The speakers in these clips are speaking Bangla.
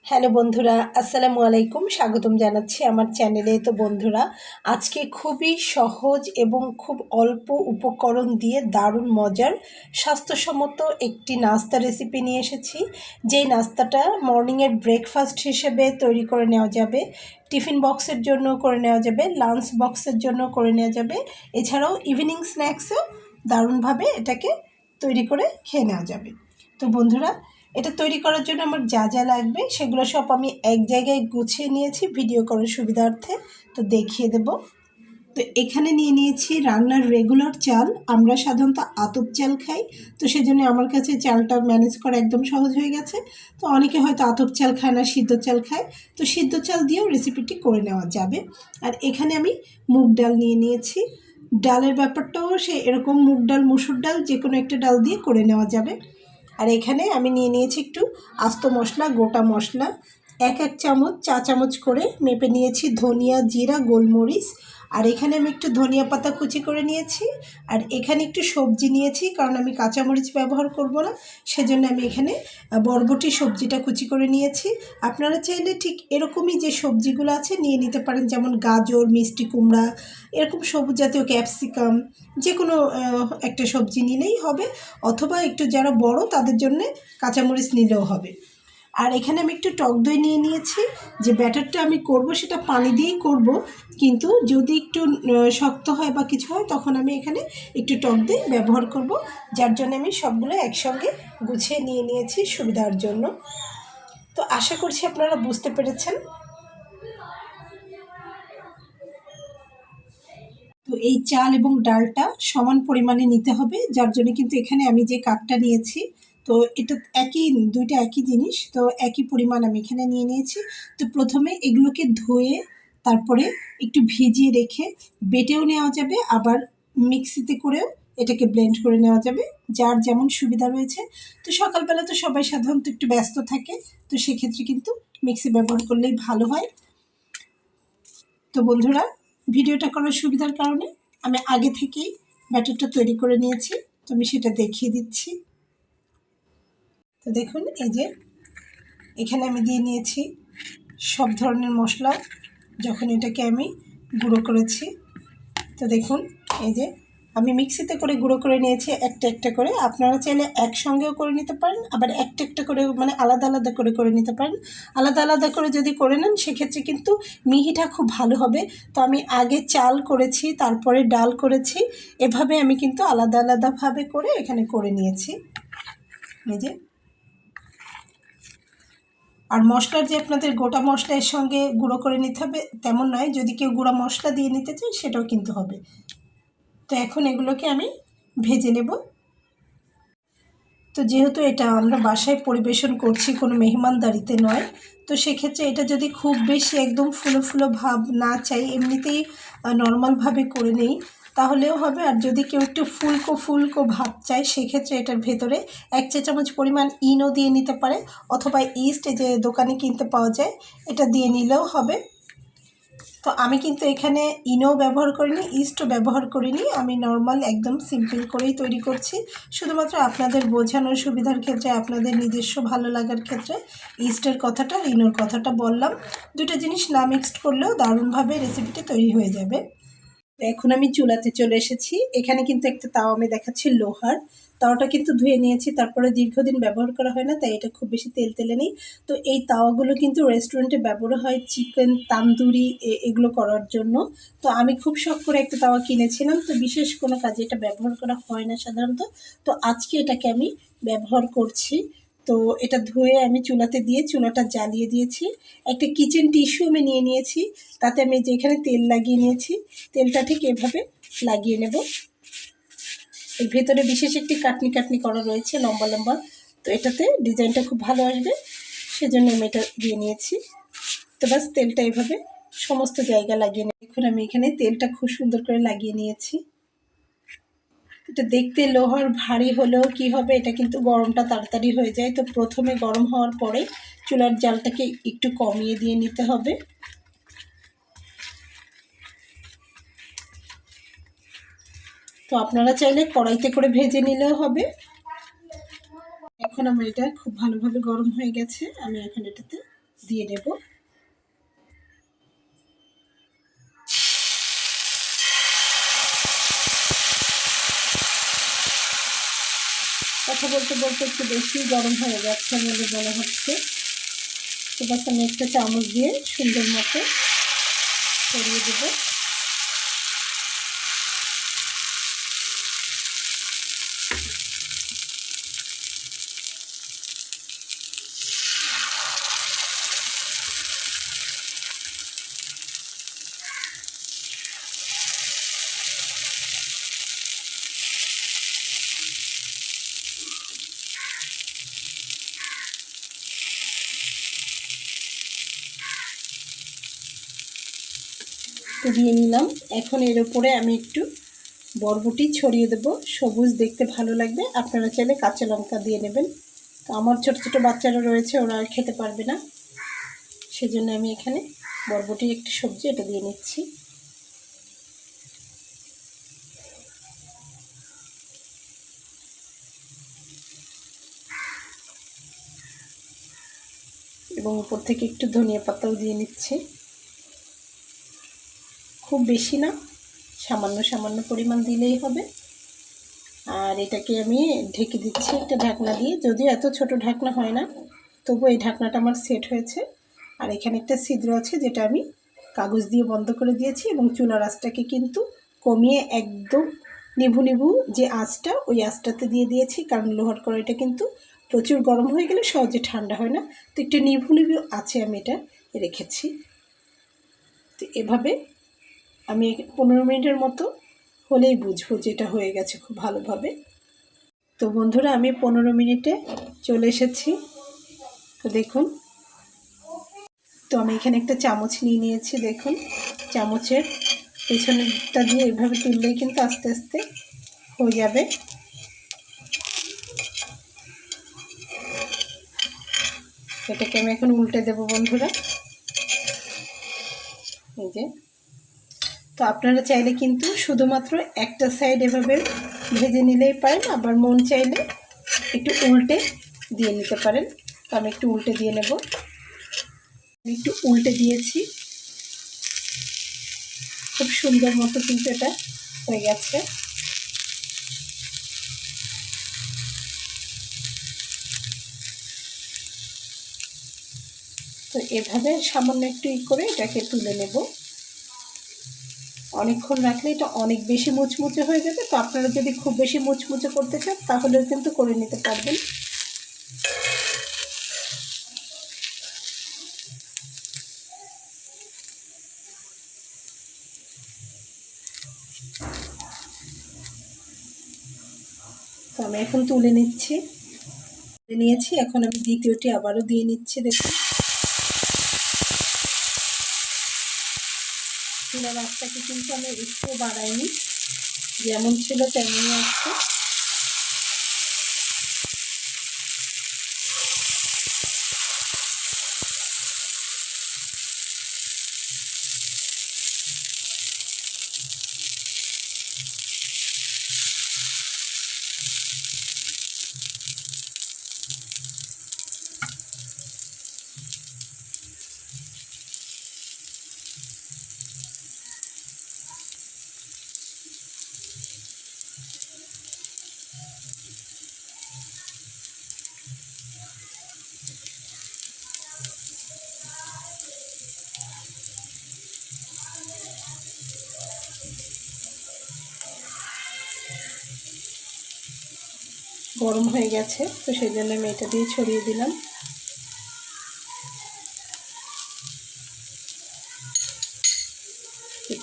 হ্যালো বন্ধুরা, আসসালামু আলাইকুম। স্বাগতম জানাচ্ছি আমার চ্যানেলে। তো বন্ধুরা, আজকে খুবই সহজ এবং খুব অল্প উপকরণ দিয়ে দারুণ মজার স্বাস্থ্যসম্মত একটি নাস্তা রেসিপি নিয়ে এসেছি। যেই নাস্তাটা মর্নিংয়ের ব্রেকফাস্ট হিসেবে তৈরি করে নেওয়া যাবে, টিফিন বক্সের জন্য করে নেওয়া যাবে, লাঞ্চ বক্সের জন্য করে নেওয়া যাবে, এছাড়াও ইভিনিং স্ন্যাক্সেও দারুণভাবে এটাকে তৈরি করে খেয়ে নেওয়া যাবে। তো বন্ধুরা, এটা তৈরি করার জন্য আমার যা যা লাগবে সেগুলো সব আমি এক জায়গায় গুছিয়ে নিয়েছি ভিডিও করার সুবিধার্থে, তো দেখিয়ে দেব। তো এখানে নিয়ে নিয়েছি রান্নার রেগুলার চাল। আমরা সাধারণত আতপ চাল খাই, তো সেজন্য আমার কাছে চালটা ম্যানেজ করা একদম সহজ হয়ে গেছে। তো অনেকে হয়তো আতপ চাল খায় না, সিদ্ধ চাল খায়, তো সিদ্ধ চাল দিয়েও রেসিপিটি করে নেওয়া যাবে। আর এখানে আমি মুগ ডাল নিয়ে নিয়েছি। ডালের ব্যাপারটাও সে এরকম মুগ ডাল, মুসুর ডাল, যে কোনো একটা ডাল দিয়ে করে নেওয়া যাবে। আর এখানে আমি নিয়ে নিয়েছি একটু আস্ত মশলা, গোটা মশলা, এক চামচ, চা চামচ করে মেপে নিয়েছি ধনিয়া, জিরা, গোলমরিচ। আর এখানে আমি একটু ধনিয়া পাতা কুচি করে নিয়েছি। আর এখানে একটু সবজি নিয়েছি, কারণ আমি কাঁচামরিচ ব্যবহার করব না, সেজন্য আমি এখানে বরবটি সবজিটা কুচি করে নিয়েছি। আপনারা চাইলে ঠিক এরকমই যে সবজিগুলো আছে নিয়ে নিতে পারেন, যেমন গাজর, মিষ্টি কুমড়া, এরকম সবুজ জাতীয় ক্যাপসিকাম, যে কোনো একটা সবজি নিলেই হবে, অথবা একটু যারা বড় তাদের জন্যে কাঁচামরিচ নিলেও হবে। আর এখানে আমি একটু টক দই নিয়ে নিয়েছি। যে ব্যাটারটা আমি করব সেটা পানি দিয়েই করব, কিন্তু যদি একটু শক্ত হয় বা কিছু হয় তখন আমি এখানে একটু টক দই ব্যবহার করব, যার জন্য আমি সবগুলো একসঙ্গে গুছিয়ে নিয়ে নিয়েছি সুবিধার জন্য। তো আশা করছি আপনারা বুঝতে পেরেছেন। তো এই চাল এবং ডালটা সমান পরিমাণে নিতে হবে, যার জন্য কিন্তু এখানে আমি যে কাপটা নিয়েছি, তো এটা দুইটা একই জিনিস, তো একই পরিমাণ আমি এখানে নিয়ে নিয়েছি। তো প্রথমে এগুলোকে ধুয়ে তারপরে একটু ভিজিয়ে রেখে বেটেও নেওয়া যাবে, আবার মিক্সিতে করেও এটাকে ব্লেন্ড করে নেওয়া যাবে, যার যেমন সুবিধা রয়েছে। তো সকালবেলা তো সবাই সাধারণত একটু ব্যস্ত থাকে, তো সেক্ষেত্রে কিন্তু মিক্সি ব্যবহার করলেই ভালো হয়। তো বন্ধুরা, ভিডিওটা করার সুবিধার কারণে আমি আগে থেকেই ব্যাটারটা তৈরি করে নিয়েছি, তো আমি সেটা দেখিয়ে দিচ্ছি। তো দেখুন, এই যে এখানে আমি দিয়ে নিয়েছি সব ধরনের মশলা, যখন এটাকে আমি গুঁড়ো করেছি। তো দেখুন, এই যে আমি মিক্সিতে করে গুঁড়ো করে নিয়েছি একটা একটা করে। আপনারা চাইলে একসঙ্গেও করে নিতে পারেন, আবার একটা একটা করে মানে আলাদা আলাদা করে করে নিতে পারেন। আলাদা আলাদা করে যদি করে নেন সেক্ষেত্রে কিন্তু মিহিটা খুব ভালো হবে। তো আমি আগে চাল করেছি, তারপরে ডাল করেছি, এভাবে আমি কিন্তু আলাদা আলাদাভাবে করে এখানে করে নিয়েছি। এই যে, আর মশলার যে আপনাদের গোটা মশলা এর সঙ্গে গুঁড়ো করে নিতে হবে তেমন নয়, যদি কেউ গুঁড়া মশলা দিয়ে নিতে চায় সেটাও কিন্তু হবে। তো এখন এগুলোকে আমি ভেজে নেব। তো যেহেতু এটা আমরা বাসায় পরিবেশন করছি, কোনো মেহমানদারিতে নয়, তো সেক্ষেত্রে এটা যদি খুব বেশি একদম ফুলো ফুলো ভাব না চাই, এমনিতেই নর্মালভাবে করে নেই তাহলেও হবে। আর যদি কেউ একটু ফুলকো ফুলকো ভাব চায় সেক্ষেত্রে এটার ভেতরে 1 চা চামচ পরিমাণ ইনো দিয়ে নিতে পারে, অথবা ইস্ট, যে দোকানে কিনতে পাওয়া যায়, এটা দিয়ে নিলেও হবে। তো আমি কিন্তু এখানে ইনো ব্যবহার করিনি, ইস্টও ব্যবহার করিনি, আমি নর্মাল একদম সিম্পল করেই তৈরি করছি। শুধুমাত্র আপনাদের বোঝানোর সুবিধার ক্ষেত্রে, আপনাদের নিজস্ব ভালো লাগার ক্ষেত্রে ইস্টের কথাটা, ইনোর কথাটা বললাম। দুটো জিনিস না মিক্সড করলেও দারুণভাবে রেসিপিটা তৈরি হয়ে যাবে। এখন আমি চুলাতে চলে এসেছি। এখানে কিন্তু একটা তাওয়া আমি দেখাচ্ছি লোহার। তাওয়াটা কিন্তু ধুয়ে নিয়েছি, তারপরে দীর্ঘদিন ব্যবহার করা হয় না, তাই এটা খুব বেশি তেল তেলে নেই। তো এই তাওয়াগুলো কিন্তু রেস্টুরেন্টে ব্যবহার হয় চিকেন তান্দুরি এগুলো করার জন্য। তো আমি খুব শখ করে একটা তাওয়া কিনেছিলাম, তো বিশেষ কোনো কাজে এটা ব্যবহার করা হয় না সাধারণত। তো আজকে এটাকে আমি ব্যবহার করছি। তো এটা ধুয়ে আমি চুলাতে দিয়ে চুলাটা জ্বালিয়ে দিয়েছি। একটা কিচেন টিস্যু আমি নিয়ে নিয়েছি, তাতে আমি যেখানে তেল লাগিয়ে নিয়েছি তেলটা ঠিক এভাবে লাগিয়ে নেব। এর ভেতরে বিশেষ একটি কাটনি কাটনি করা রয়েছে লম্বা লম্বা, তো এটাতে ডিজাইনটা খুব ভালো আসবে, সেজন্য আমি এটা দিয়ে নিয়েছি। তো বাস তেলটা এভাবে সমস্ত জায়গা লাগিয়ে নেব। এখন আমি এখানে তেলটা খুব সুন্দর করে লাগিয়ে নিয়েছি। এটা দেখতে লোহার ভারী হলেও কি হবে, এটা কিন্তু গরমটা তাড়াতাড়ি হয়ে যায়। তো প্রথমে গরম হওয়ার পরে চুলার জালটাকে একটু কমিয়ে দিয়ে নিতে হবে। তো আপনারা চাইলে কড়াইতে করে ভেজে নিলেও হবে। এখন আমার এটা খুব ভালোভাবে গরম হয়ে গেছে, আমি এখন এটাতে দিয়ে নেব। কথা বলতে বলতে একটু বেশি গরম হয়ে যাচ্ছে বলে মনে হচ্ছে। এবার আমি একটা চামচ দিয়ে সুন্দর মতো ছড়িয়ে দেবো। দিয়ে নিলাম। এখন এর উপরে আমি একটু বরবটি ছড়িয়ে দেব, সবুজ দেখতে ভালো লাগবে। আপনারা চাইলে কাঁচা লঙ্কা দিয়ে নেবেন। তো আমার ছোট ছোট বাচ্চারা রয়েছে, ওরা আর খেতে পারবে না, সেজন্য আমি এখানে বরবটির একটি সবজি এটা দিয়ে নিচ্ছি। এবং উপর থেকে একটু ধনিয়া পাতাও দিয়ে নিচ্ছি। খুব বেশি না, সামান্য সামান্য পরিমাণ দিলেই হবে। আর এটাকে আমি ঢেকে দিচ্ছি একটা ঢাকনা দিয়ে। যদিও এত ছোট ঢাকনা হয় না, তবু এই ঢাকনাটা আমার সেট হয়েছে। আর এখানে একটা ছিদ্র আছে, যেটা আমি কাগজ দিয়ে বন্ধ করে দিয়েছি। এবং চুলার আঁচটাকে কিন্তু কমিয়ে একদম নিভু নিভু যে আঁচটা, ওই আঁচটাতে দিয়ে দিয়েছি। কারণ লোহার কড়াইটা কিন্তু প্রচুর গরম হয়ে গেলে সহজে ঠান্ডা হয় না। তো একটু নিভু নিভু আঁচে আমি এটা রেখেছি। তো এভাবে আমি 15 মিনিটের মতো হলেই বুঝবো যেটা হয়ে গেছে খুব ভালোভাবে। তো বন্ধুরা, আমি 15 মিনিটে চলে এসেছি। তো দেখুন, তো আমি এখানে একটা চামচ নিয়ে নিয়েছি। দেখুন, চামচের পেছনেরটা দিয়ে এভাবে তুললেই কিন্তু আস্তে আস্তে হয়ে যাবে। এটাকে আমি এখন উল্টে দেবো বন্ধুরা। এই যে, তো আপনারা চাইলে কিন্তু শুধুমাত্র একটা সাইড এভাবে ভেজে নিলেই পারেন, আবার মন চাইলে একটু উল্টে দিয়ে নিতে পারেন। তো আমি একটু উল্টে দিয়ে নেব। একটু উল্টে দিয়েছি, খুব সুন্দর মতো কিন্তু এটা হয়ে গেছে। তো এভাবে সামান্য একটু করে এটাকে তুলে নেব। অনেকক্ষণ রাখলে এটা অনেক বেশি মুচমুচে হয়ে যাবে। তো আপনারা যদি খুব বেশি মুচমুচে করতে চান তাহলেও কিন্তু করে নিতে পারবেন। তো আমি এখন তুলে নিচ্ছি, এখন আমি দ্বিতীয়টি আবারও দিয়ে নিচ্ছি। দেখুন, চুলার আঁচটাকে কিন্তু আমি একটু বাড়াইনি, যেমন ছিল তেমনই আছে। গরম হয়ে গেছে, তো সেই জন্য আমি এটা দিয়ে ছড়িয়ে দিলাম।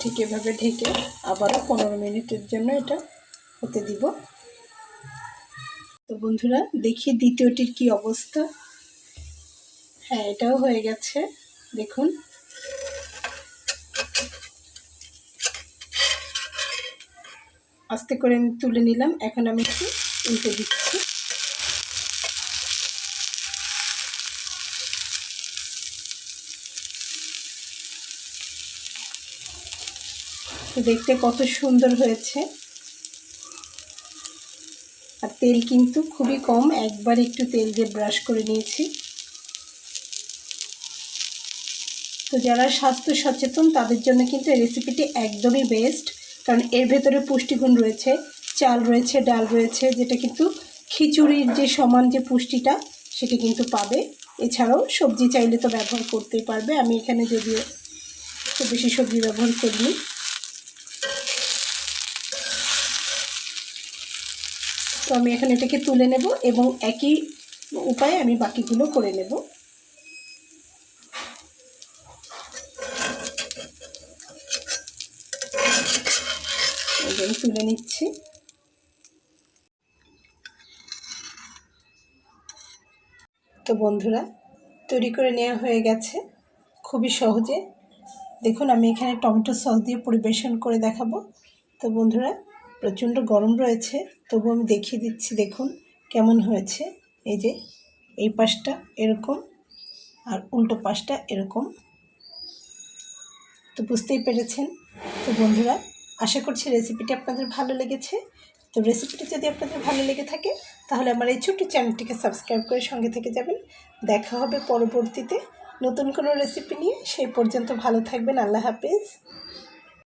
ঠিক এভাবে ঢেকে আবারও 15 মিনিটের জন্য এটা হতে দিব। তো বন্ধুরা, দেখি দ্বিতীয়টির কি অবস্থা। হ্যাঁ, এটাও হয়ে গেছে। দেখুন, আস্তে করে আমি তুলে নিলাম। এখন আমি একটু উল্টে দিচ্ছি। তো দেখতে কত সুন্দর হয়েছে। আর তেল কিন্তু খুবই কম, একবার একটু তেল দিয়ে ব্রাশ করে নিয়েছি। তো যারা স্বাস্থ্য সচেতন তাদের জন্য কিন্তু এই রেসিপিটি একদমই বেস্ট, কারণ এর ভেতরে পুষ্টিগুণ রয়েছে, চাল রয়েছে, ডাল রয়েছে, যেটা কিন্তু খিচুড়ির যে সমান যে পুষ্টিটা সেটা কিন্তু পাবে। এছাড়াও সবজি চাইলে তো ব্যবহার করতেই পারবে। আমি এখানে যদিও খুব বেশি সবজি ব্যবহার করিনি। তো আমি এখন এটাকে তুলে নেব এবং একই উপায়ে আমি বাকিগুলো করে নেব। আমি তুলে নিচ্ছি। তো বন্ধুরা, তৈরি করে নেওয়া হয়ে গেছে খুবই সহজে। দেখুন, আমি এখানে টমেটো সস দিয়ে পরিবেশন করে দেখাবো। তো বন্ধুরা, প্রচণ্ড গরম রয়েছে, তবু আমি দেখিয়ে দিচ্ছি, দেখুন কেমন হয়েছে। এই যে এই পাশটা এরকম আর উল্টো পাশটা এরকম, তো বুঝতেই পেরেছেন। তো বন্ধুরা, আশা করছি রেসিপিটি আপনাদের ভালো লেগেছে। তো রেসিপিটি যদি আপনাদের ভালো লেগে থাকে তাহলে আমার এই ছোট্ট চ্যানেলটিকে সাবস্ক্রাইব করে সঙ্গে থেকে যাবেন। দেখা হবে পরবর্তীতে নতুন কোনো রেসিপি নিয়ে। সেই পর্যন্ত ভালো থাকবেন। আল্লাহ হাফেজ।